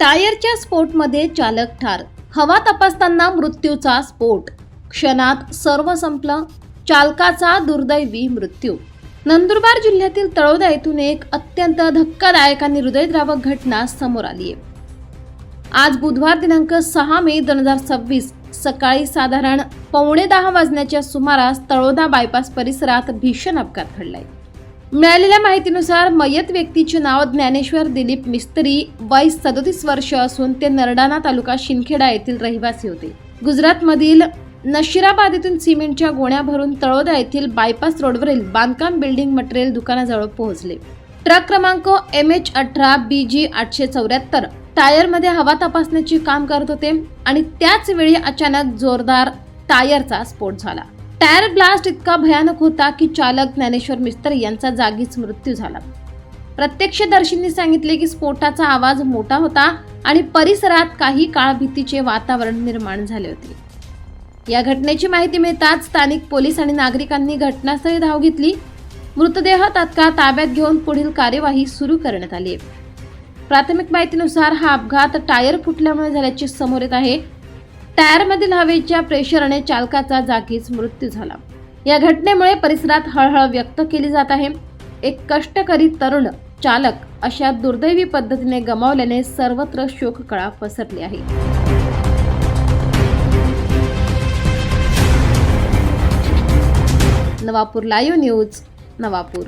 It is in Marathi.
टायरच्या स्फोटमध्ये चालक ठार, हवा तपासताना मृत्यूचा स्फोट, क्षणात सर्व संपलं, चालकाचा दुर्दैवी मृत्यू. नंदुरबार जिल्ह्यातील तळोदा येथून एक अत्यंत धक्कादायक आणि हृदयद्रावक घटना समोर आली आहे. आज बुधवार दिनांक 6 मे 2026 सकाळी साधारण 9:15 वाजण्याच्या सुमारास तळोदा बायपास परिसरात भीषण अपघात घडलाय. मिळालेल्या माहितीनुसार मयत व्यक्तीचे नाव ज्ञानेश्वर दिलीप मिस्त्री, वय 37 वर्ष असून ते नरडाणा तालुका शिंदखेडा येथील रहिवासी होते. गुजरातमधील नशिराबाद येथून सिमेंटच्या गोण्या भरून तळोदा येथील बायपास रोडवरील बांधकाम बिल्डिंग मटेरियल दुकानाजवळ पोहोचले. ट्रक क्रमांक MH18 BG 874 टायरमध्ये हवा तपासण्याचे काम करत होते आणि त्याच वेळी अचानक जोरदार टायरचा स्फोट झाला. टायर ब्लास्ट इतका भयानक होता की चालक ज्ञानेश्वर मिस्त्री यांचा जागीच मृत्यू झाला. प्रत्यक्षदर्शींनी सांगितले की स्फोटाचा आवाज मोठा होता आणि परिसरात काही काळ भीतीचे वातावरण निर्माण झाले होते. या घटनेची माहिती मिळताच स्थानिक पोलीस आणि नागरिकांनी घटनास्थळी धाव घेतली. मृतदेह तात्काळ ताब्यात घेऊन पुढील कार्यवाही सुरू करण्यात आली आहे. प्राथमिक माहितीनुसार हा अपघात टायर फुटल्यामुळे झाल्याचे समोर येत आहे. टायरमधील हवेच्या प्रेशरने चालकाचा जागीच मृत्यू झाला. या घटनेमुळे परिसरात हळहळ व्यक्त केली जात आहे. एक कष्टकरी तरुण चालक अशा दुर्दैवी पद्धतीने गमावल्याने सर्वत्र शोककळा पसरली आहे. Navapur live news, Navapur.